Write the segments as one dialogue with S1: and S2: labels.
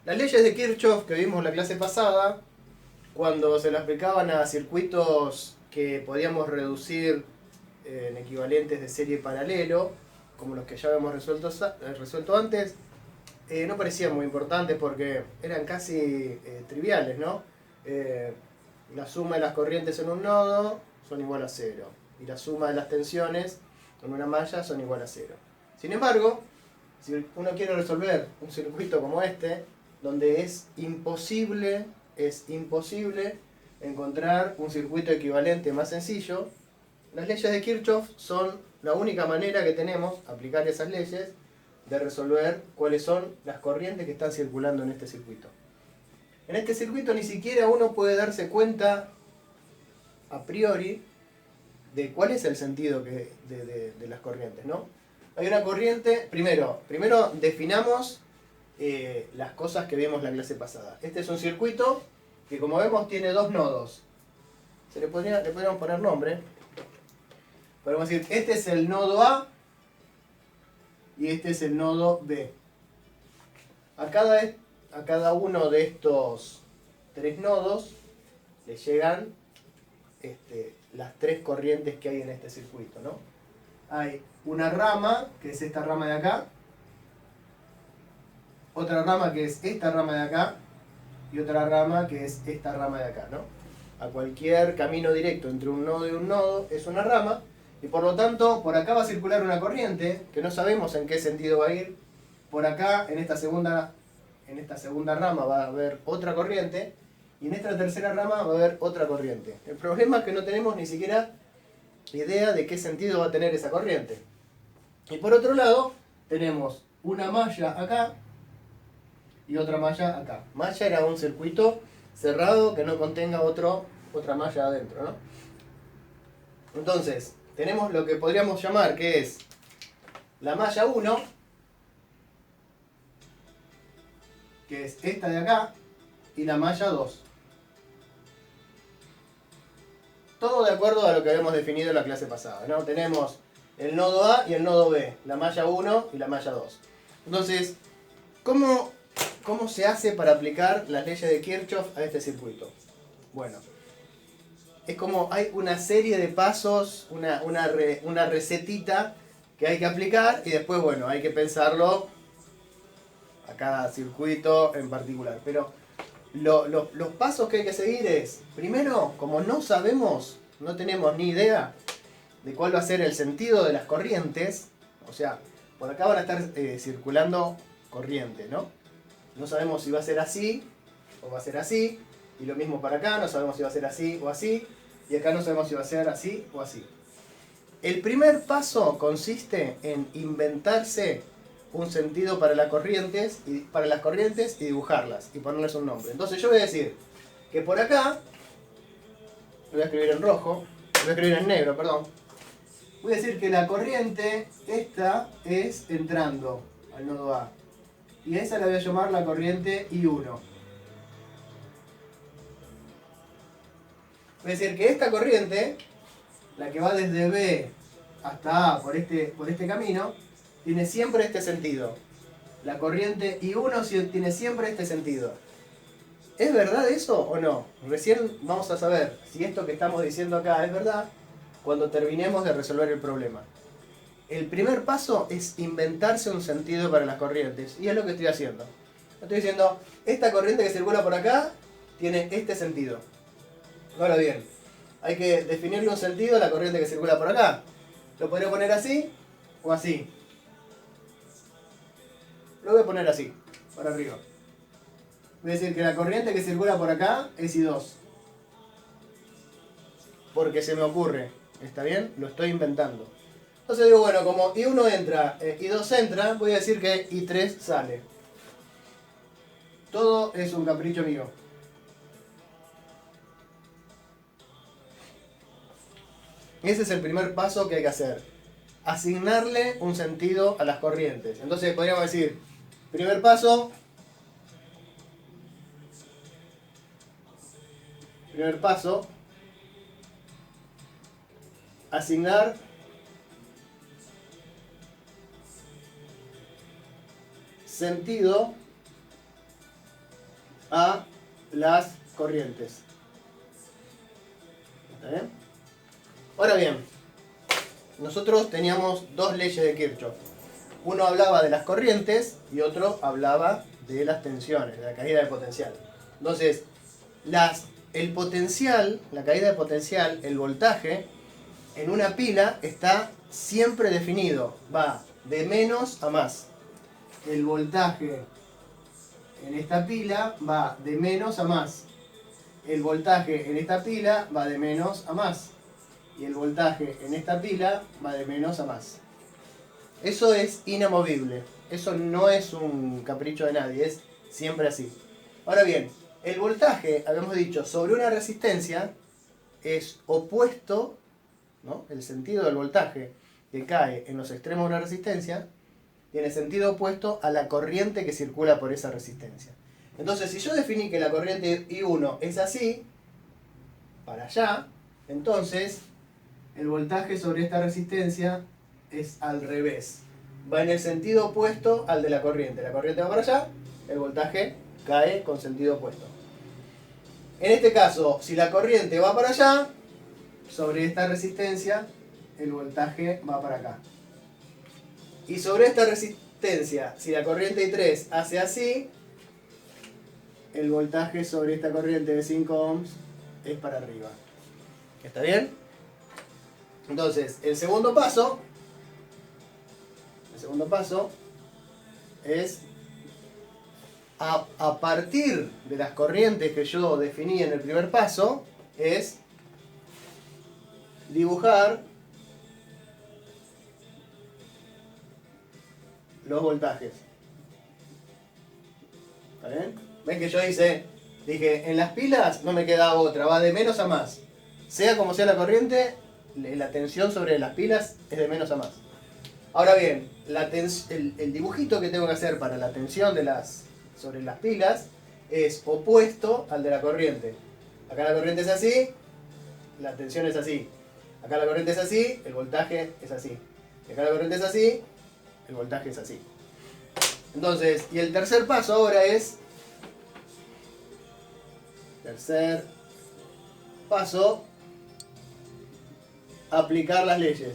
S1: Las leyes de Kirchhoff que vimos la clase pasada, cuando se las aplicaban a circuitos que podíamos reducir en equivalentes de serie paralelo, como los que ya habíamos resuelto antes, no parecían muy importantes porque eran casi triviales, ¿no? La suma de las corrientes en un nodo son igual a cero, y la suma de las tensiones en una malla son igual a cero. Sin embargo, si uno quiere resolver un circuito como este, donde es imposible encontrar un circuito equivalente más sencillo, las leyes de Kirchhoff son la única manera que tenemos, aplicar esas leyes, de resolver cuáles son las corrientes que están circulando en este circuito. En este circuito ni siquiera uno puede darse cuenta a priori de cuál es el sentido de las corrientes, ¿no? Hay una corriente, primero definamos las cosas que vimos la clase pasada. Este es un circuito que, como vemos, tiene dos nodos. Le podríamos poner nombre. Podemos decir, este es el nodo A y este es el nodo B. A cada uno de estos tres nodos le llegan las tres corrientes que hay en este circuito, ¿no? Hay una rama, que es esta rama de acá, otra rama que es esta rama de acá, y otra rama que es esta rama de acá, ¿no? A cualquier camino directo entre un nodo y un nodo es una rama, y por lo tanto por acá va a circular una corriente, que no sabemos en qué sentido va a ir. Por acá, en esta segunda rama va a haber otra corriente, y en esta tercera rama va a haber otra corriente. El problema es que no tenemos ni siquiera idea de qué sentido va a tener esa corriente. Y por otro lado, tenemos una malla acá y otra malla acá. Malla era un circuito cerrado que no contenga otra malla adentro, ¿no? Entonces, tenemos lo que podríamos llamar que es la malla 1, que es esta de acá, y la malla 2. Todo de acuerdo a lo que habíamos definido en la clase pasada, ¿no? Tenemos el nodo A y el nodo B, la malla 1 y la malla 2. Entonces, ¿cómo se hace para aplicar las leyes de Kirchhoff a este circuito? Bueno, es como hay una serie de pasos, una recetita que hay que aplicar, y después, bueno, hay que pensarlo a cada circuito en particular. Pero los pasos que hay que seguir es, primero, como no sabemos, no tenemos ni idea de cuál va a ser el sentido de las corrientes, o sea, por acá van a estar circulando corriente, ¿no? No sabemos si va a ser así o va a ser así, y lo mismo para acá, no sabemos si va a ser así o así, y acá no sabemos si va a ser así o así. El primer paso consiste en inventarse un sentido para las corrientes y dibujarlas y ponerles un nombre. Entonces yo voy a decir que por acá, lo voy a escribir en rojo, lo voy a escribir en negro, perdón. Voy a decir que la corriente esta es entrando al nodo A, y a esa la voy a llamar la corriente I1. Voy a decir que esta corriente, la que va desde B hasta A por este camino, tiene siempre este sentido. La corriente I1 tiene siempre este sentido. ¿Es verdad eso o no? Recién vamos a saber si esto que estamos diciendo acá es verdad cuando terminemos de resolver el problema. El primer paso es inventarse un sentido para las corrientes, y es lo que estoy haciendo. Estoy diciendo, esta corriente que circula por acá tiene este sentido. Ahora bien, hay que definirle un sentido a la corriente que circula por acá. Lo podría poner así o así. Lo voy a poner así, para arriba. Voy a decir que la corriente que circula por acá es I2. Porque se me ocurre. ¿Está bien? Lo estoy inventando. Entonces digo, bueno, como I1 entra, I2 entra, voy a decir que I3 sale. Todo es un capricho mío. Ese es el primer paso que hay que hacer. Asignarle un sentido a las corrientes. Entonces podríamos decir, primer paso, asignar sentido a las corrientes. ¿Está bien? Ahora bien, nosotros teníamos dos leyes de Kirchhoff. Uno hablaba de las corrientes y otro hablaba de las tensiones, de la caída de potencial. Entonces, el potencial, la caída de potencial, el voltaje, en una pila está siempre definido. Va de menos a más. El voltaje en esta pila va de menos a más. El voltaje en esta pila va de menos a más. Y el voltaje en esta pila va de menos a más. Eso es inamovible. Eso no es un capricho de nadie, es siempre así. Ahora bien, el voltaje, habíamos dicho, sobre una resistencia es opuesto, ¿no? El sentido del voltaje que cae en los extremos de una resistencia tiene sentido opuesto a la corriente que circula por esa resistencia. Entonces, si yo definí que la corriente I1 es así, para allá, entonces el voltaje sobre esta resistencia es al revés. Va en el sentido opuesto al de la corriente. La corriente va para allá, el voltaje cae con sentido opuesto. En este caso, si la corriente va para allá, sobre esta resistencia, el voltaje va para acá. Y sobre esta resistencia, si la corriente I3 hace así, el voltaje sobre esta corriente de 5 ohms es para arriba. ¿Está bien? Entonces, el segundo paso es a partir de las corrientes que yo definí en el primer paso, es dibujar los voltajes. ¿Está bien? ¿Ven que yo dije, en las pilas no me queda otra, va de menos a más. Sea como sea la corriente, la tensión sobre las pilas es de menos a más. Ahora bien, el dibujito que tengo que hacer para la tensión sobre las pilas es opuesto al de la corriente. Acá la corriente es así, la tensión es así. Acá la corriente es así, el voltaje es así. Y acá la corriente es así, el voltaje es así. Entonces, y el tercer paso ahora es... Tercer paso, aplicar las leyes.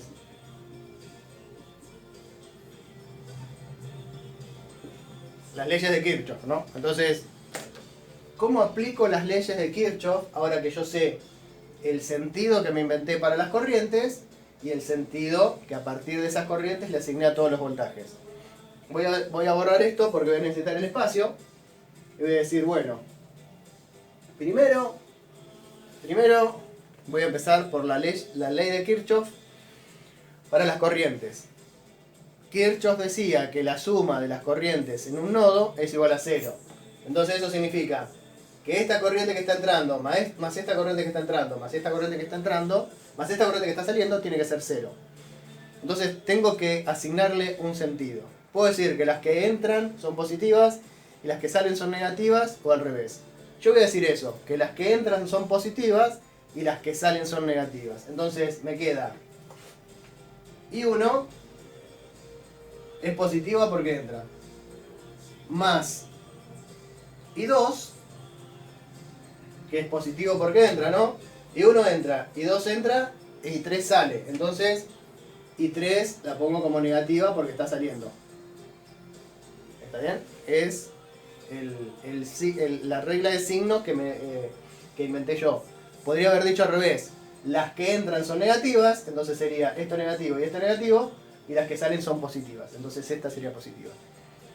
S1: Las leyes de Kirchhoff, ¿no? Entonces, ¿cómo aplico las leyes de Kirchhoff ahora que yo sé el sentido que me inventé para las corrientes y el sentido que a partir de esas corrientes le asigné a todos los voltajes? Voy a borrar esto porque voy a necesitar el espacio y voy a decir, bueno, primero voy a empezar por la ley de Kirchhoff para las corrientes. Kirchhoff decía que la suma de las corrientes en un nodo es igual a 0. Entonces eso significa que esta corriente que está entrando, más esta corriente que está entrando, más esta corriente que está entrando, más esta corriente que está saliendo, tiene que ser 0. Entonces tengo que asignarle un sentido. Puedo decir que las que entran son positivas y las que salen son negativas, o al revés. Yo voy a decir eso, que las que entran son positivas y las que salen son negativas. Entonces me queda I1 es positiva porque entra, más I2, que es positivo porque entra, ¿no? I1 entra, I2 entra, y I3 sale. Entonces I3 la pongo como negativa porque está saliendo. ¿Está bien? Es la regla de signos que inventé yo. Podría haber dicho al revés. Las que entran son negativas, entonces sería esto negativo y esto negativo, y las que salen son positivas, entonces esta sería positiva.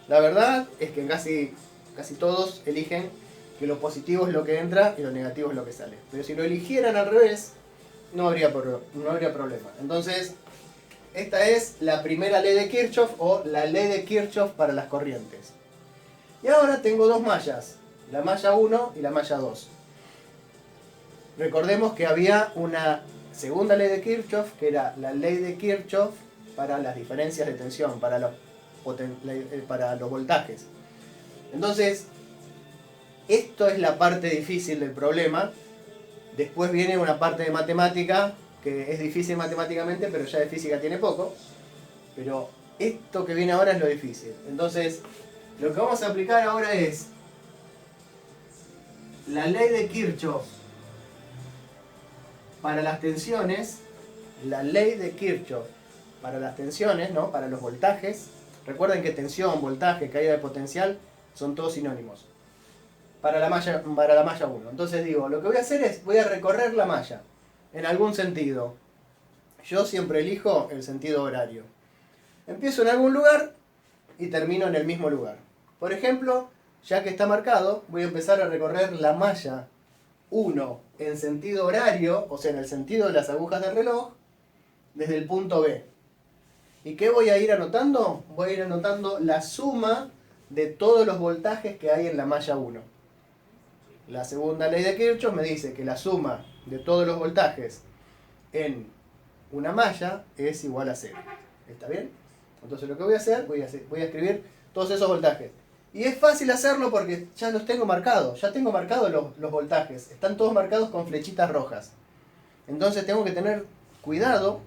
S1: La verdad es que casi todos eligen que lo positivo es lo que entra y lo negativo es lo que sale. Pero si lo eligieran al revés, no habría problema. Entonces, esta es la primera ley de Kirchhoff, o la ley de Kirchhoff para las corrientes. Y ahora tengo dos mallas, la malla 1 y la malla 2. Recordemos que había una segunda ley de Kirchhoff, que era la ley de Kirchhoff para las diferencias de tensión, para los voltajes. Entonces, esto es la parte difícil del problema. Después viene una parte de matemática, que es difícil matemáticamente, pero ya de física tiene poco. Pero esto que viene ahora es lo difícil. Entonces, lo que vamos a aplicar ahora es la ley de Kirchhoff para las tensiones, ¿no? Para los voltajes. Recuerden que tensión, voltaje, caída de potencial son todos sinónimos. Para la malla 1. Entonces digo, lo que voy a hacer es, voy a recorrer la malla, en algún sentido. Yo siempre elijo el sentido horario. Empiezo en algún lugar y termino en el mismo lugar. Por ejemplo, ya que está marcado, voy a empezar a recorrer la malla 1 en sentido horario, o sea, en el sentido de las agujas del reloj, desde el punto B. ¿Y qué voy a ir anotando? Voy a ir anotando la suma de todos los voltajes que hay en la malla 1. La segunda ley de Kirchhoff me dice que la suma de todos los voltajes en una malla es igual a 0. ¿Está bien? Entonces lo que voy a hacer, voy a escribir todos esos voltajes. Y es fácil hacerlo porque ya los tengo marcados. Ya tengo marcados los voltajes. Están todos marcados con flechitas rojas. Entonces tengo que tener cuidado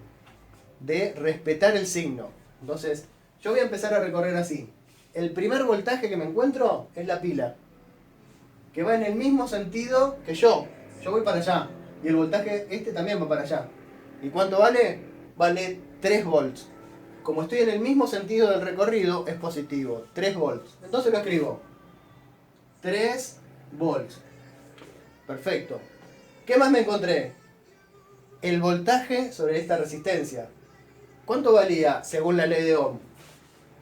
S1: de respetar el signo. Entonces yo voy a empezar a recorrer así. El primer voltaje que me encuentro es la pila, que va en el mismo sentido que yo. Yo voy para allá. Y el voltaje este también va para allá. ¿Y cuánto vale? Vale 3 volts. Como estoy en el mismo sentido del recorrido, es positivo. 3 volts. Entonces lo escribo. 3 volts. Perfecto. ¿Qué más me encontré? El voltaje sobre esta resistencia. ¿Cuánto valía según la ley de Ohm?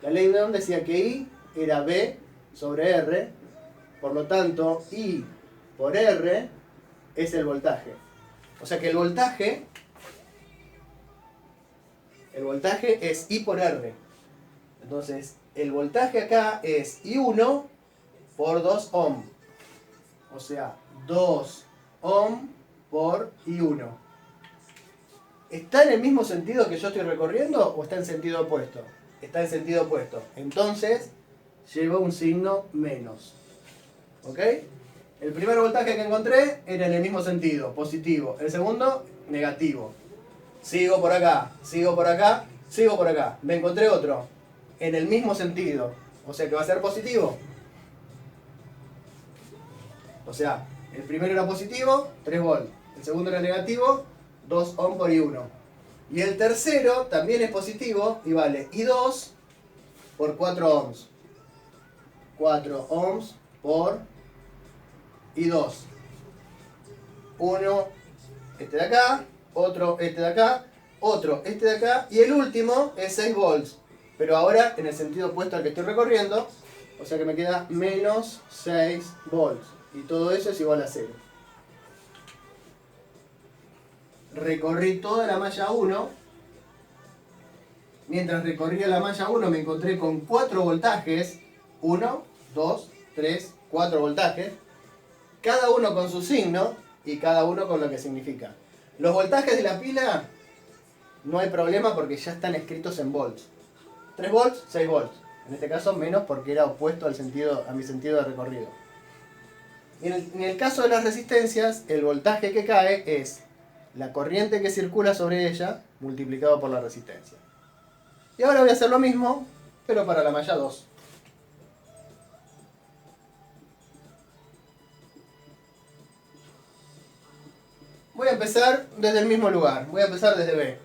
S1: La ley de Ohm decía que I era V sobre R. Por lo tanto, I por R es el voltaje. O sea que el voltaje es I por R. Entonces, el voltaje acá es I1 por 2 ohm. O sea, 2 ohm por I1. ¿Está en el mismo sentido que yo estoy recorriendo o está en sentido opuesto? Está en sentido opuesto. Entonces, lleva un signo menos. ¿Ok? El primer voltaje que encontré era en el mismo sentido, positivo. El segundo, negativo. Sigo por acá, sigo por acá, sigo por acá. Me encontré otro en el mismo sentido. O sea que va a ser positivo. O sea, el primero era positivo, 3 volts. El segundo era negativo, 2 ohm por I1. Y el tercero también es positivo y vale I2 por 4 ohms. 4 ohms por I2. Uno, este de acá, otro, este de acá, otro, este de acá, y el último es 6 volts. Pero ahora en el sentido opuesto al que estoy recorriendo, o sea que me queda menos 6 volts. Y todo eso es igual a 0. Recorrí toda la malla 1. Mientras recorría la malla 1 me encontré con 4 voltajes. 1, 2, 3, 4 voltajes. Cada uno con su signo y cada uno con lo que significa. Los voltajes de la pila no hay problema porque ya están escritos en volts. 3 volts, 6 volts. En este caso menos porque era opuesto a mi sentido de recorrido. Y en el caso de las resistencias, el voltaje que cae es la corriente que circula sobre ella multiplicado por la resistencia. Y ahora voy a hacer lo mismo, pero para la malla 2. Voy a empezar desde el mismo lugar, voy a empezar desde B.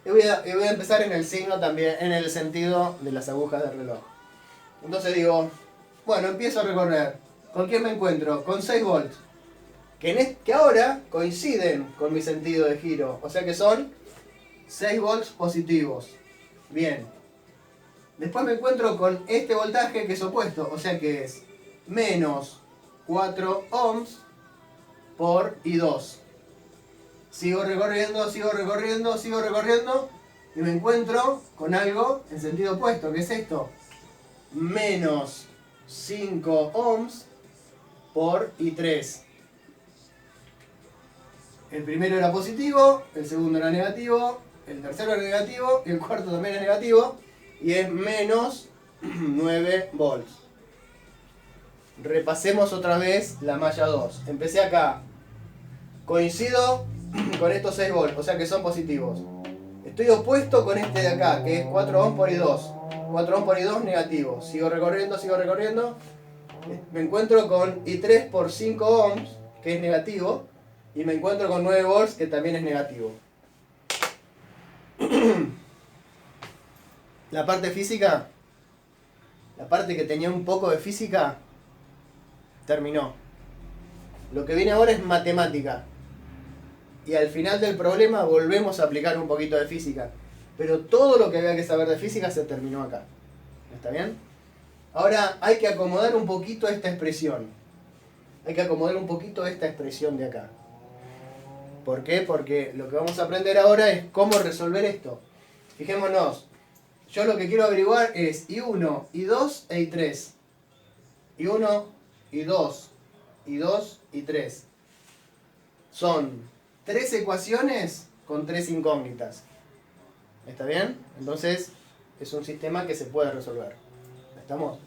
S1: Y voy a empezar en el signo también, en el sentido de las agujas del reloj. Entonces digo, bueno, empiezo a recorrer. ¿Con quién me encuentro? Con 6 volts. Que ahora coinciden con mi sentido de giro. O sea que son 6 volts positivos. Bien. Después me encuentro con este voltaje que es opuesto. O sea que es menos 4 ohms por I2. Sigo recorriendo, sigo recorriendo, sigo recorriendo. Y me encuentro con algo en sentido opuesto. ¿Qué es esto? Menos 5 ohms por I3. El primero era positivo, el segundo era negativo, el tercero era negativo y el cuarto también es negativo. Y es menos 9 volts. Repasemos otra vez la malla 2. Empecé acá. Coincido con estos 6 volts, o sea que son positivos. Estoy opuesto con este de acá, que es 4 ohms por I2. 4 ohms por I2 negativo. Sigo recorriendo, sigo recorriendo. Me encuentro con I3 por 5 ohms, que es negativo, y me encuentro con 9 volts, que también es negativo. La parte física, la parte que tenía un poco de física, terminó. Lo que viene ahora es matemática. Y al final del problema volvemos a aplicar un poquito de física. Pero todo lo que había que saber de física se terminó acá. ¿Está bien? Ahora hay que acomodar un poquito esta expresión. Hay que acomodar un poquito esta expresión de acá. ¿Por qué? Porque lo que vamos a aprender ahora es cómo resolver esto. Fijémonos. Yo lo que quiero averiguar es I1, I2 e I3. I1, I2, I2, I3. Son 3 ecuaciones con 3 incógnitas. ¿Está bien? Entonces es un sistema que se puede resolver. ¿Estamos?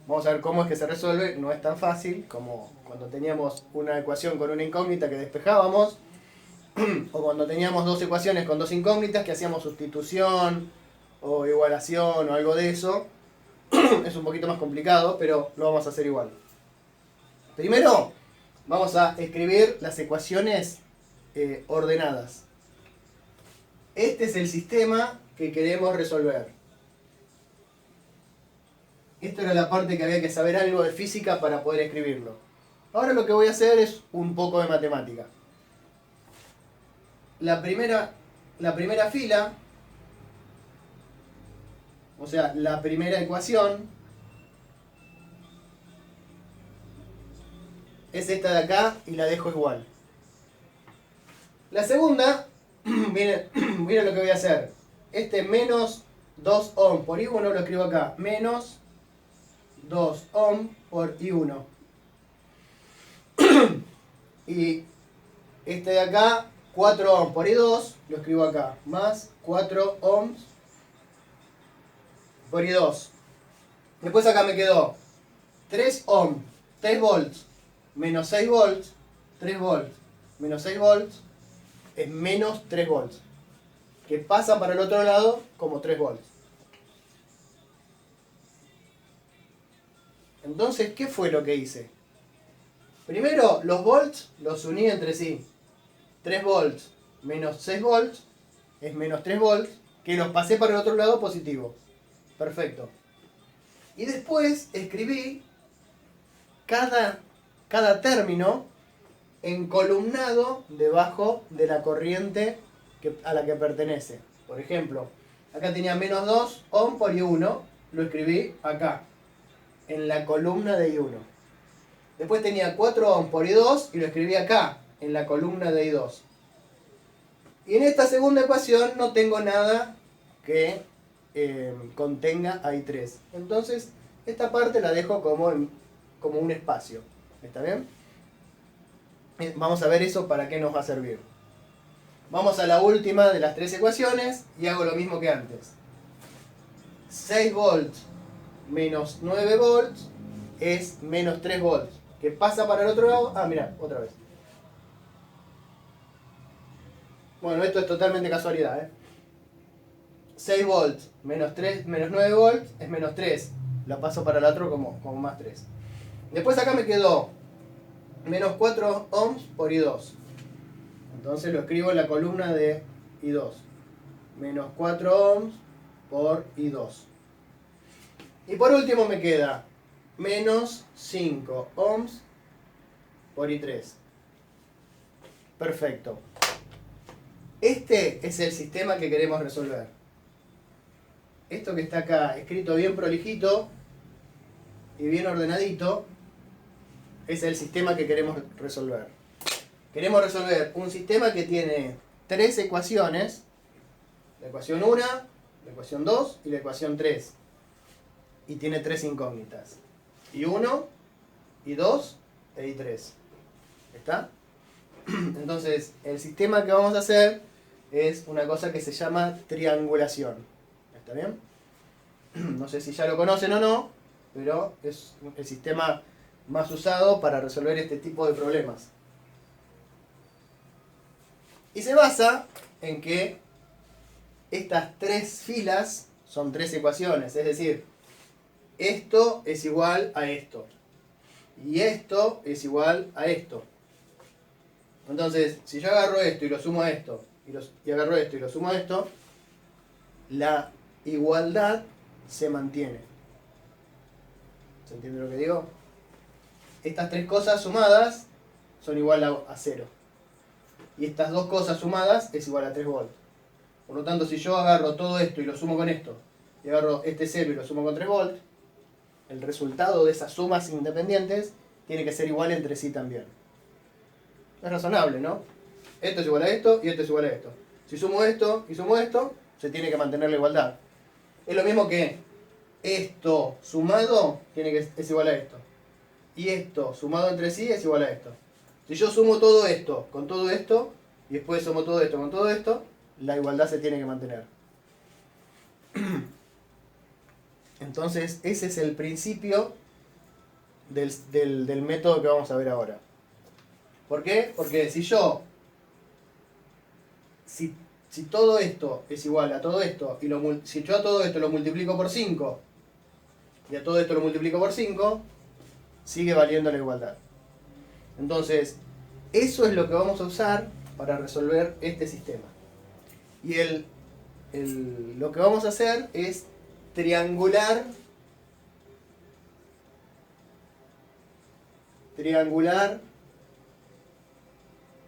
S1: Vamos a ver cómo es que se resuelve. No es tan fácil como cuando teníamos una ecuación con una incógnita que despejábamos, o cuando teníamos 2 ecuaciones con 2 incógnitas que hacíamos sustitución o igualación o algo de eso. Es un poquito más complicado, pero lo vamos a hacer igual. Primero vamos a escribir las ecuaciones ordenadas. Este es el sistema que queremos resolver. Esto era la parte que había que saber algo de física para poder escribirlo. Ahora lo que voy a hacer es un poco de matemática. La primera fila, o sea, la primera ecuación, es esta de acá y la dejo igual. La segunda, miren lo que voy a hacer. Este menos 2 ohm por I1 lo escribo acá. Menos 2 ohm por I1. Y este de acá, 4 ohms por I2, lo escribo acá. Más 4 ohms por I2. Después acá me quedó 3 ohms, 3 volts, menos 6 volts, 3 volts, menos 6 volts, es menos 3 volts. Que pasa para el otro lado como 3 volts. Entonces, ¿qué fue lo que hice? Primero, los volts los uní entre sí. 3 volts menos 6 volts es menos 3 volts, que los pasé para el otro lado positivo. Perfecto. Y después escribí cada término encolumnado debajo de la corriente a la que pertenece. Por ejemplo, acá tenía menos 2 ohm por I1, lo escribí acá, en la columna de I1. Después tenía 4 ohm por I2 y lo escribí acá, en la columna de I2. Y en esta segunda ecuación no tengo nada que contenga a I3. Entonces, esta parte la dejo como un espacio. ¿Está bien? Vamos a ver eso para qué nos va a servir. Vamos a la última de las 3 ecuaciones y hago lo mismo que antes. 6 volts menos 9 volts es menos 3 volts. ¿Qué pasa para el otro lado? Ah, mirá, otra vez. Bueno, esto es totalmente casualidad, 6 volts menos 9 volts es menos 3. La paso para el otro como más 3. Después acá me quedó menos 4 ohms por I2. Entonces lo escribo en la columna de I2. Menos 4 ohms por I2. Y por último me queda menos 5 ohms por I3. Perfecto. Este es el sistema que queremos resolver. Esto que está acá escrito bien prolijito y bien ordenadito es el sistema que queremos resolver. Queremos resolver un sistema que tiene 3 ecuaciones. La ecuación 1, la ecuación 2 y la ecuación 3. Y tiene 3 incógnitas. I1, I2 e I3. ¿Está? Entonces, el sistema que vamos a hacer es una cosa que se llama triangulación. ¿Está bien? No sé si ya lo conocen o no, pero es el sistema más usado para resolver este tipo de problemas. Y se basa en que estas 3 filas son 3 ecuaciones, es decir, esto es igual a esto. Y esto es igual a esto. Entonces, si yo agarro esto y lo sumo a esto, y agarro esto y lo sumo a esto, la igualdad se mantiene. ¿Se entiende lo que digo? Estas tres cosas sumadas son igual a 0. Y estas dos cosas sumadas es igual a 3 volts. Por lo tanto, si yo agarro todo esto y lo sumo con esto, y agarro este 0 y lo sumo con 3 volts, el resultado de esas sumas independientes tiene que ser igual entre sí también. Es razonable, ¿no? Esto es igual a esto y esto es igual a esto. Si sumo esto y sumo esto, se tiene que mantener la igualdad. Es lo mismo que esto sumado es igual a esto. Y esto sumado entre sí es igual a esto. Si yo sumo todo esto con todo esto, y después sumo todo esto con todo esto, la igualdad se tiene que mantener. Entonces, ese es el principio del método que vamos a ver ahora. ¿Por qué? Porque si todo esto es igual a todo esto, y si yo a todo esto lo multiplico por 5, y a todo esto lo multiplico por 5, sigue valiendo la igualdad. Entonces, eso es lo que vamos a usar para resolver este sistema. Y lo que vamos a hacer es triangular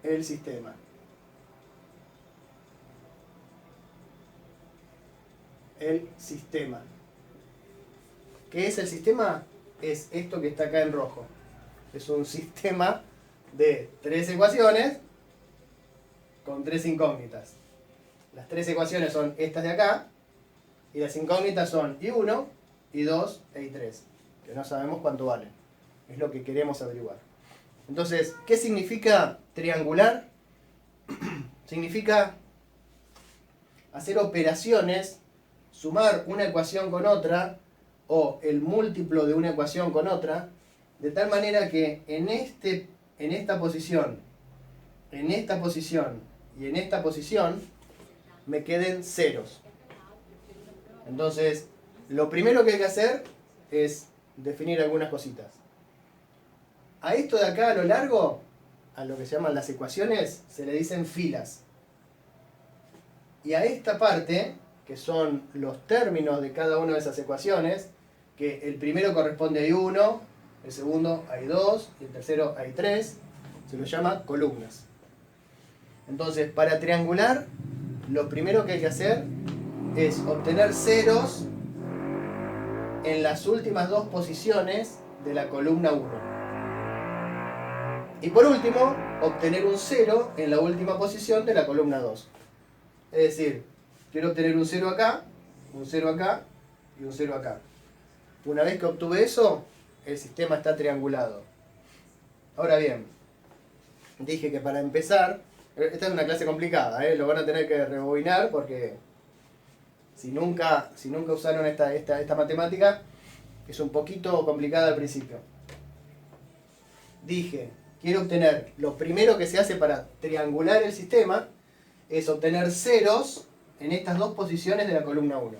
S1: el sistema. El sistema. ¿Qué es el sistema? Es esto que está acá en rojo. Es un sistema de 3 ecuaciones con 3 incógnitas. Las 3 ecuaciones son estas de acá, y las incógnitas son I1, I2 e I3, que no sabemos cuánto valen. Es lo que queremos averiguar. Entonces, ¿qué significa triangular? Significa hacer operaciones, sumar una ecuación con otra, o el múltiplo de una ecuación con otra, de tal manera que en esta posición, en esta posición y en esta posición me queden ceros. Entonces, lo primero que hay que hacer es definir algunas cositas. A esto de acá a lo largo, a lo que se llaman las ecuaciones, se le dicen filas. Y a esta parte, que son los términos de cada una de esas ecuaciones, que el primero corresponde a I1, el segundo a I2 y el tercero a I3, se lo llama columnas. Entonces, para triangular, lo primero que hay que hacer es obtener ceros en las últimas dos posiciones de la columna 1. Y por último, obtener un 0 en la última posición de la columna 2. Es decir, quiero obtener un 0 acá, un 0 acá y un 0 acá. Una vez que obtuve eso, el sistema está triangulado. Ahora bien, dije que para empezar, esta es una clase complicada, lo van a tener que rebobinar porque si nunca usaron esta matemática, es un poquito complicada al principio. Dije, quiero obtener, lo primero que se hace para triangular el sistema es obtener ceros en estas dos posiciones de la columna 1.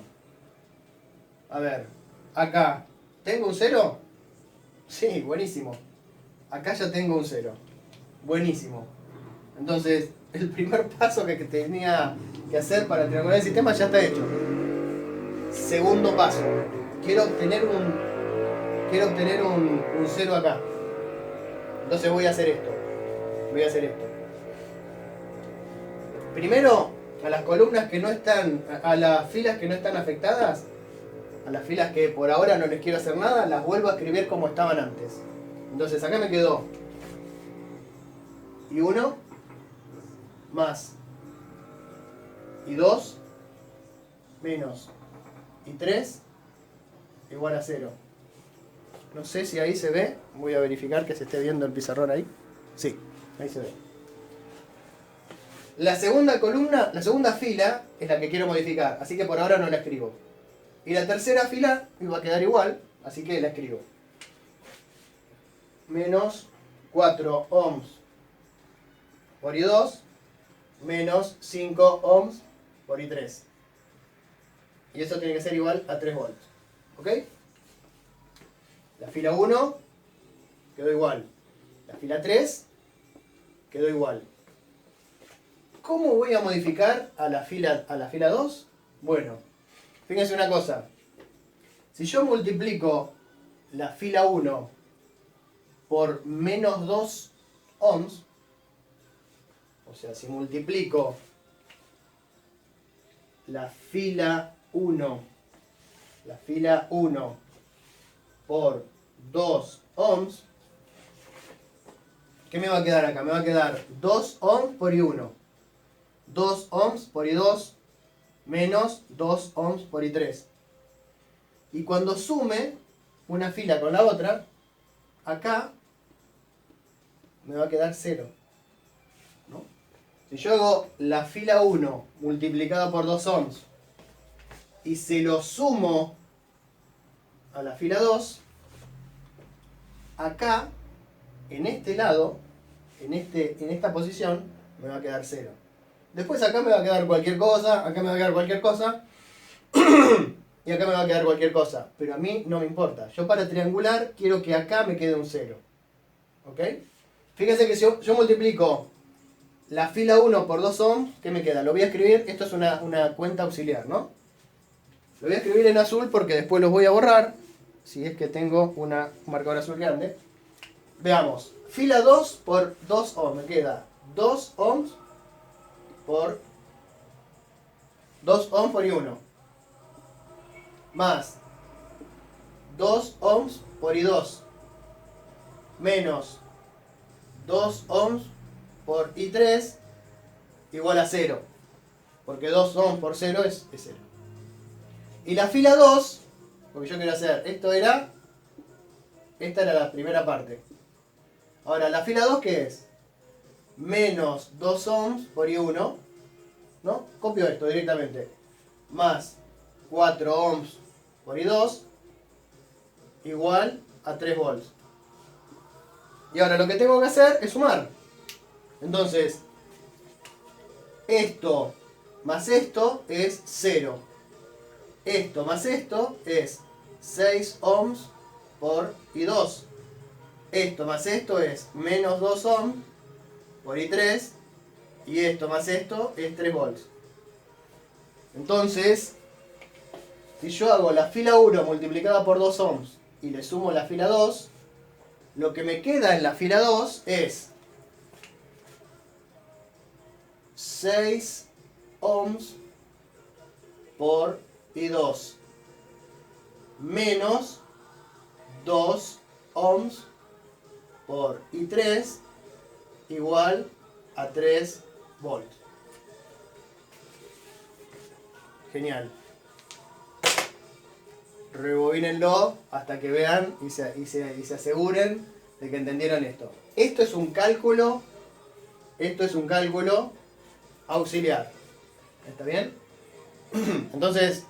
S1: A ver, acá, ¿tengo un 0? Sí, buenísimo. Acá ya tengo un 0. Buenísimo. Entonces, el primer paso que tenía que hacer para triangular el sistema ya está hecho. Segundo paso, quiero obtener un 0 acá. Entonces voy a hacer esto. Primero, a las columnas que no están, a las filas que no están afectadas, a las filas que por ahora no les quiero hacer nada, las vuelvo a escribir como estaban antes. Entonces acá me quedó I1 más I2 menos I3 igual a 0. No sé si ahí se ve, voy a verificar que se esté viendo el pizarrón ahí. Sí, ahí se ve. La segunda columna, la segunda fila es la que quiero modificar, así que por ahora no la escribo. Y la tercera fila iba a quedar igual, así que la escribo. Menos 4 ohms por I2 menos 5 ohms por I3. Y eso tiene que ser igual a 3 volts. ¿Ok? La fila 1 quedó igual. La fila 3 quedó igual. ¿Cómo voy a modificar a la fila 2? Bueno, fíjense una cosa. Si yo multiplico la fila 1 por menos 2 ohms, o sea, si multiplico la fila 1 por 2 ohms, ¿qué me va a quedar acá? Me va a quedar 2 ohms por I1, 2 ohms por I2, menos 2 ohms por I3. Y cuando sume una fila con la otra, acá me va a quedar 0. ¿No? Si yo hago la fila 1 multiplicada por 2 ohms y se lo sumo a la fila 2, acá, en este lado, en esta posición, me va a quedar 0. Después acá me va a quedar cualquier cosa, acá me va a quedar cualquier cosa, y acá me va a quedar cualquier cosa. Pero a mí no me importa. Yo para triangular quiero que acá me quede un 0. ¿Ok? Fíjense que si yo multiplico la fila 1 por 2 ohms, ¿qué me queda? Lo voy a escribir, esto es una cuenta auxiliar, ¿no? Lo voy a escribir en azul porque después los voy a borrar, si es que tengo un marcador azul grande. Veamos, fila 2 por 2 ohms, me queda 2 ohms por I1, más 2 ohms por I2, menos 2 ohms por I3, igual a 0, porque 2 ohms por 0 es 0. Y la fila 2, porque yo quiero hacer, esta era la primera parte. Ahora, la fila 2, ¿qué es? Menos 2 ohms por I1, ¿no? Copio esto directamente. Más 4 ohms por I2, igual a 3 volts. Y ahora lo que tengo que hacer es sumar. Entonces, esto más esto es 0. Esto más esto es 6 ohms por I2. Esto más esto es menos 2 ohms por I3. Y esto más esto es 3 volts. Entonces, si yo hago la fila 1 multiplicada por 2 ohms y le sumo la fila 2, lo que me queda en la fila 2 es 6 ohms por I2 menos 2 ohms por I3 igual a 3 volts. Genial. Rebobínenlo hasta que vean y se aseguren de que entendieron esto. Esto es un cálculo auxiliar. ¿Está bien? Entonces,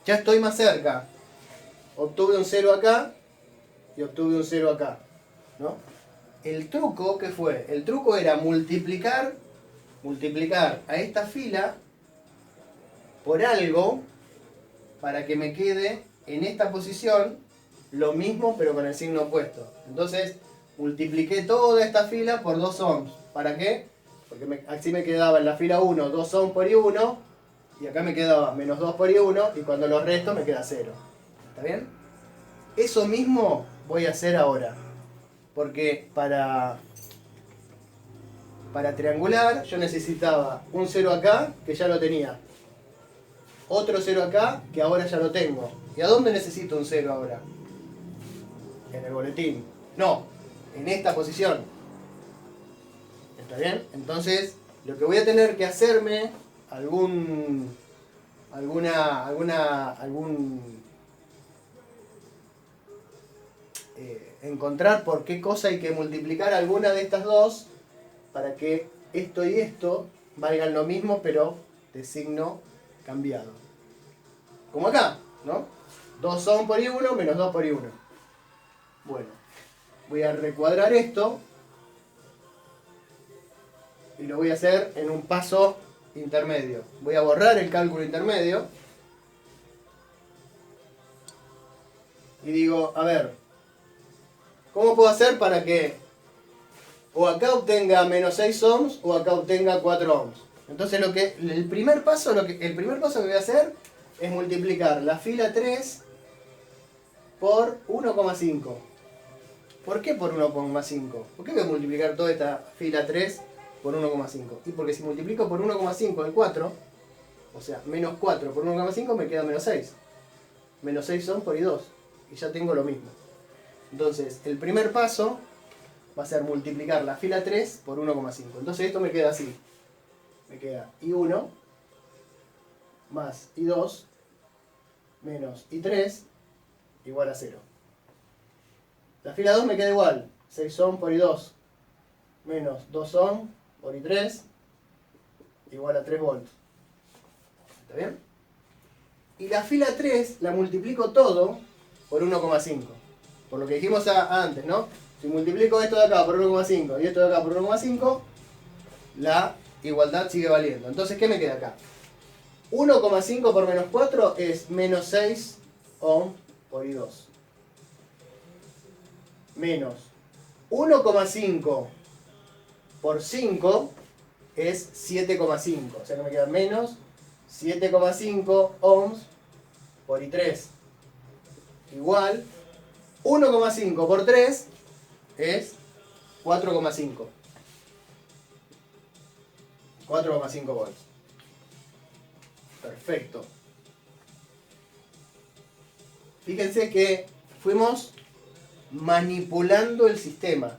S1: ya estoy más cerca. Obtuve un 0 acá y obtuve un 0 acá, ¿no? El truco, ¿qué fue? El truco era multiplicar a esta fila por algo para que me quede en esta posición lo mismo pero con el signo opuesto. Entonces multipliqué toda esta fila por 2 ohms. ¿Para qué? Porque así me quedaba en la fila 1 2 ohms por I1 y acá me quedaba menos 2 por I1 y cuando lo resto me queda 0. ¿Está bien? Eso mismo voy a hacer ahora. Porque para triangular yo necesitaba un 0 acá, que ya lo tenía. Otro 0 acá, que ahora ya lo tengo. ¿Y a dónde necesito un 0 ahora? En el boletín. No, en esta posición. ¿Está bien? Entonces, lo que voy a tener que hacerme encontrar por qué cosa hay que multiplicar alguna de estas dos para que esto y esto valgan lo mismo pero de signo cambiado. Como acá, ¿no? 2 ohms por I1 menos 2 por I1. Bueno, voy a recuadrar esto y lo voy a hacer en un paso intermedio. Voy a borrar el cálculo intermedio y digo, a ver, ¿Cómo puedo hacer para que o acá obtenga menos 6 ohms o acá obtenga 4 ohms? Entonces el primer paso que voy a hacer es multiplicar la fila 3 por 1,5. ¿Por qué por 1,5? ¿Por qué voy a multiplicar toda esta fila 3 por 1,5? Y porque si multiplico por 1,5 el 4, o sea, menos 4 por 1,5 me queda menos 6. Menos 6 ohms por I2. Y ya tengo lo mismo. Entonces, el primer paso va a ser multiplicar la fila 3 por 1,5. Entonces esto me queda así. Me queda I1 más I2 menos I3 igual a 0. La fila 2 me queda igual. 6 ohms por I2 menos 2 ohms por I3 igual a 3 volts. ¿Está bien? Y la fila 3 la multiplico todo por 1,5. Por lo que dijimos antes, ¿no? Si multiplico esto de acá por 1,5 y esto de acá por 1,5, la igualdad sigue valiendo. Entonces, ¿qué me queda acá? 1,5 por menos 4 es menos 6 ohms por I2. Menos 1,5 por 5 es 7,5. O sea que me queda menos 7,5 ohms por I3. Igual 1,5 por 3 es 4,5. 4,5 volts. Perfecto. Fíjense que fuimos manipulando el sistema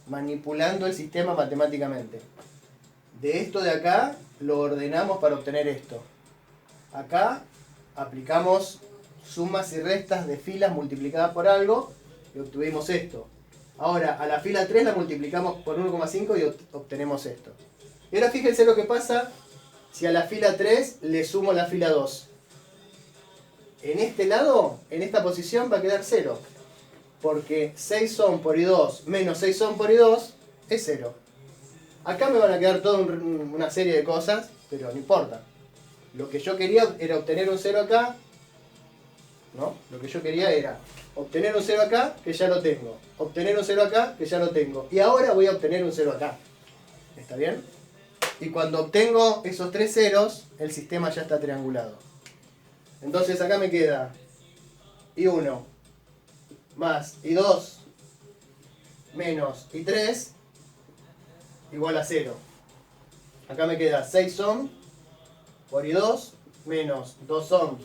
S1: matemáticamente. De esto de acá lo ordenamos para obtener esto. Acá aplicamos sumas y restas de filas multiplicadas por algo y obtuvimos esto. Ahora a la fila 3 la multiplicamos por 1,5 y obtenemos esto. Y ahora fíjense lo que pasa si a la fila 3 le sumo la fila 2. En este lado, en esta posición va a quedar 0. Porque 6 ohms por I2 menos 6 ohms por I2 es 0. Acá me van a quedar toda una serie de cosas, pero no importa. Lo que yo quería era obtener un 0 acá, ¿no? Lo que yo quería era obtener un 0 acá, que ya lo tengo. Obtener un 0 acá, que ya lo tengo. Y ahora voy a obtener un 0 acá. ¿Está bien? Y cuando obtengo esos 3 ceros, el sistema ya está triangulado. Entonces acá me queda I1 más I2 menos I3 igual a 0. Acá me queda 6 ohms por I2 menos 2 ohms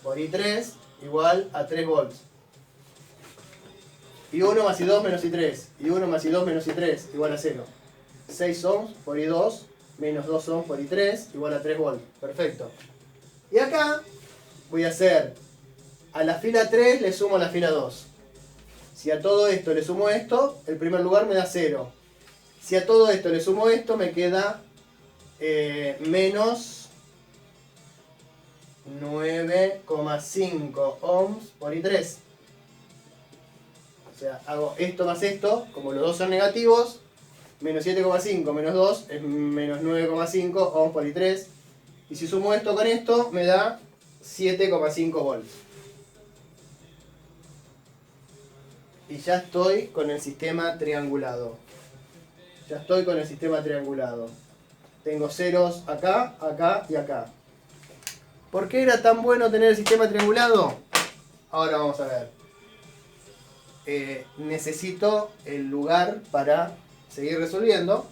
S1: por I3 igual a 3 volts. I1 más I2 menos I3. I1 más I2 menos I3 igual a 0. 6 ohms por I2 menos 2 ohms por I3 igual a 3 volts. Perfecto. Y acá voy a hacer a la fila 3 le sumo a la fila 2. Si a todo esto le sumo esto, el primer lugar me da 0. Si a todo esto le sumo esto, me queda menos 9,5 ohms por I3. O sea, hago esto más esto, como los dos son negativos, menos 7,5 menos 2 es menos 9,5 ohms por I3. Y si sumo esto con esto, me da 7,5 volts. Y ya estoy con el sistema triangulado. Tengo ceros acá, acá y acá. ¿Por qué era tan bueno tener el sistema triangulado? Ahora vamos a ver. Necesito el lugar para seguir resolviendo.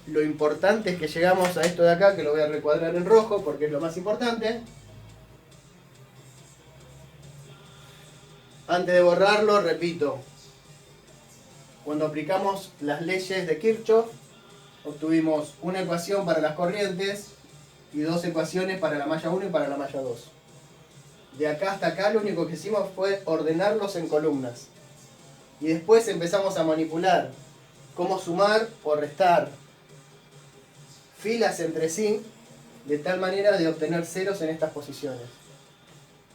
S1: Lo importante es que llegamos a esto de acá, que lo voy a recuadrar en rojo porque es lo más importante. Antes de borrarlo, repito. Cuando aplicamos las leyes de Kirchhoff, obtuvimos una ecuación para las corrientes y dos ecuaciones para la malla 1 y para la malla 2. De acá hasta acá lo único que hicimos fue ordenarlos en columnas. Y después empezamos a manipular cómo sumar o restar filas entre sí, de tal manera de obtener ceros en estas posiciones.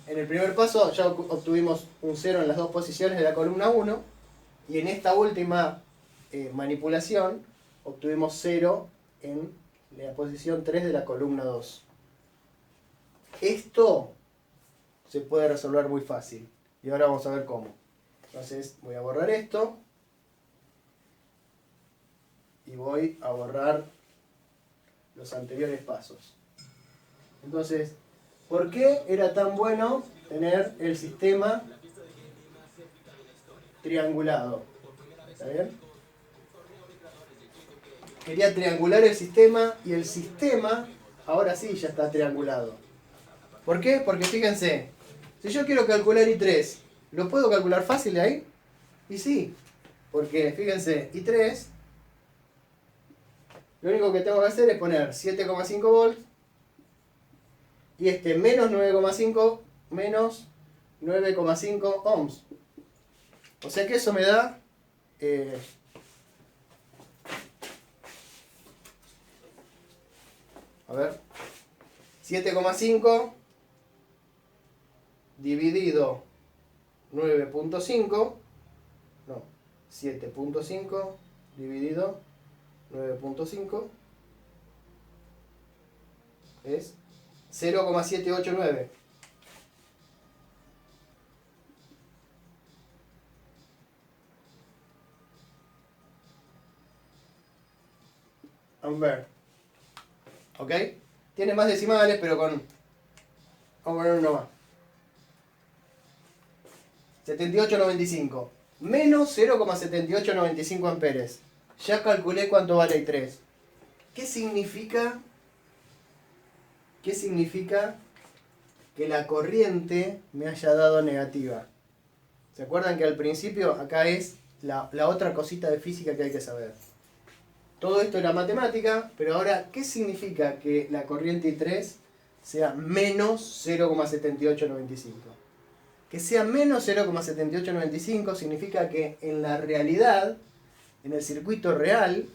S1: En el primer paso ya obtuvimos un 0 en las dos posiciones de la columna 1, y en esta última manipulación obtuvimos 0 en la posición 3 de la columna 2. Esto se puede resolver muy fácil, y ahora vamos a ver cómo. Entonces voy a borrar esto. Y voy a borrar los anteriores pasos. Entonces, ¿por qué era tan bueno tener el sistema triangulado? ¿Está bien? Quería triangular el sistema y el sistema ahora sí ya está triangulado. ¿Por qué? Porque fíjense, si yo quiero calcular I3, ¿lo puedo calcular fácil de ahí? Y sí, porque fíjense, I3, lo único que tengo que hacer es poner 7,5 volts y este menos 9,5 menos 9,5 ohms. O sea que eso me da a ver, 7,5 dividido 9,5, no, 7,5 dividido 9,5 es 0,789. Amper. ¿Ok? Tiene más decimales, pero con... Vamos a poner uno más. 7895. Menos 0,7895 amperes. Ya calculé cuánto vale I3. ¿Qué significa? ¿Qué significa que la corriente me haya dado negativa? ¿Se acuerdan que al principio acá es la otra cosita de física que hay que saber? Todo esto era matemática, pero ahora, ¿qué significa que la corriente I3 sea menos 0,7895? Que sea menos 0,7895 significa que en la realidad, en el circuito real,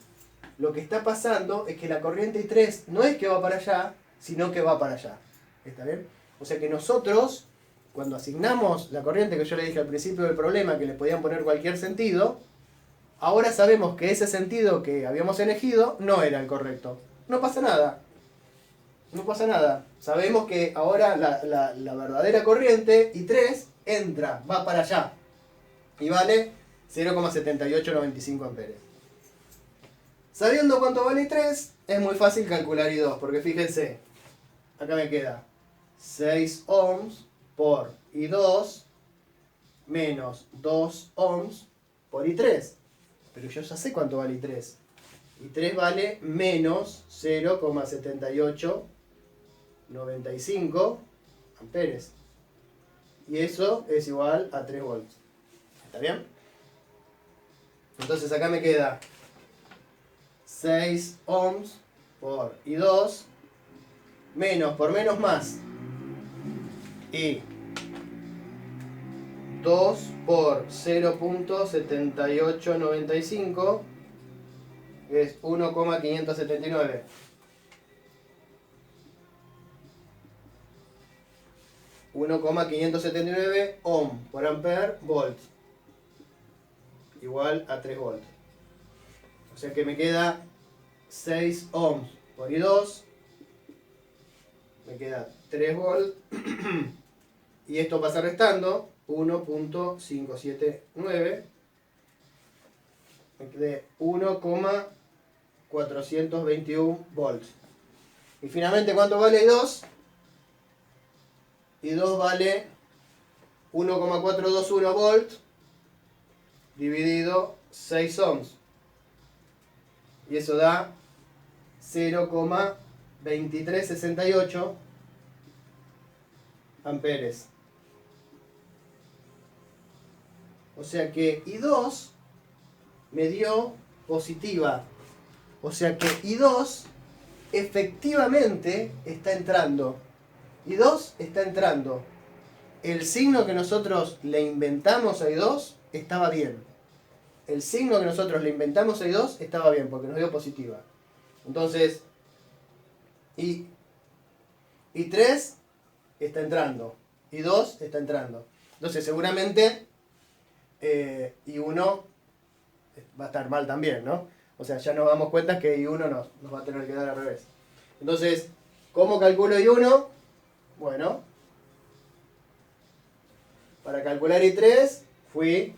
S1: lo que está pasando es que la corriente I3 no es que va para allá, sino que va para allá. ¿Está bien? O sea que nosotros, cuando asignamos la corriente que yo le dije al principio del problema, que le podían poner cualquier sentido, ahora sabemos que ese sentido que habíamos elegido no era el correcto. No pasa nada. No pasa nada. Sabemos que ahora la verdadera corriente I3 entra, va para allá. Y vale 0,7895 amperes. Sabiendo cuánto vale I3, es muy fácil calcular I2. Porque fíjense, acá me queda 6 ohms por I2 menos 2 ohms por I3. Pero yo ya sé cuánto vale I3. I3 vale menos 0,7895 amperes. Y eso es igual a 3 volts. ¿Está bien? Entonces acá me queda 6 ohms por I2 menos por menos más. Y 2 por 0,7895 es 1,579. Ohm por ampere volt igual a 3 volts. O sea que me queda 6 ohms por I2, me queda 3 volts y esto pasa restando 1,579, me quedé 1,421 volts. Y finalmente, ¿cuánto vale I2? I2 vale 1,421 volts dividido 6 ohms. Y eso da 0,2368 amperes. O sea que I2 me dio positiva. O sea que I2 efectivamente está entrando. I2 está entrando. El signo que nosotros le inventamos a I2 estaba bien. El signo que nosotros le inventamos a I2 estaba bien porque nos dio positiva. Entonces, I3 está entrando. I2 está entrando. Entonces seguramente I1 va a estar mal también, ¿no? O sea, ya nos damos cuenta que I1 nos va a tener que dar al revés. Entonces, ¿cómo calculo I1? Bueno, para calcular I3 fui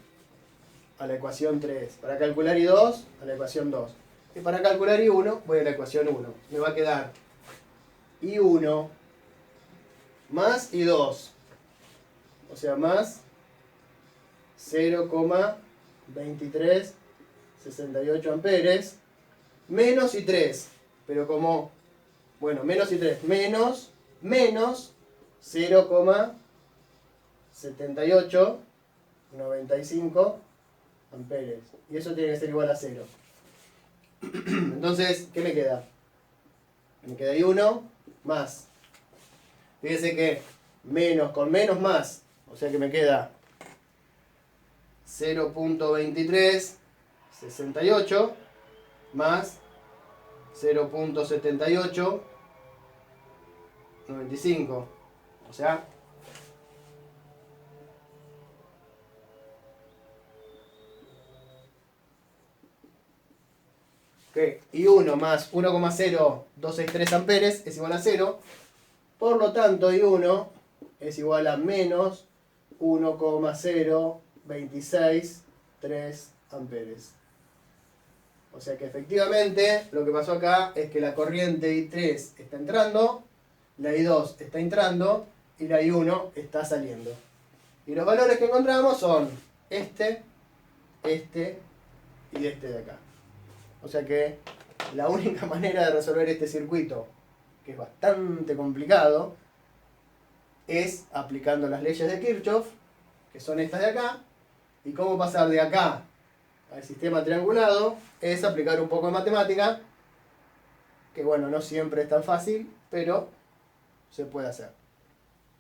S1: a la ecuación 3. Para calcular I2 a la ecuación 2. Y para calcular I1 voy a la ecuación 1. Me va a quedar I1 más I2. O sea, más 0,2368 amperes. Menos I3. Pero como, bueno, menos I3. Menos 0,7895 amperes. Y eso tiene que ser igual a 0. Entonces, ¿qué me queda? Me queda I1 más. Fíjense que menos con menos más. O sea que me queda 0,2368 más 0,7895. O sea, que I1 más 1,0263 amperes es igual a 0. Por lo tanto, I1 es igual a menos 1,0263 amperes. O sea que efectivamente lo que pasó acá es que la corriente I3 está entrando, la I2 está entrando y la I1 está saliendo. Y los valores que encontramos son este y este de acá. O sea que la única manera de resolver este circuito, que es bastante complicado, es aplicando las leyes de Kirchhoff, que son estas de acá. Y cómo pasar de acá al sistema triangulado es aplicar un poco de matemática, que bueno, no siempre es tan fácil, pero se puede hacer.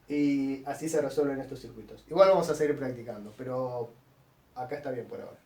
S1: Y así se resuelven estos circuitos. Igual vamos a seguir practicando, pero acá está bien por ahora.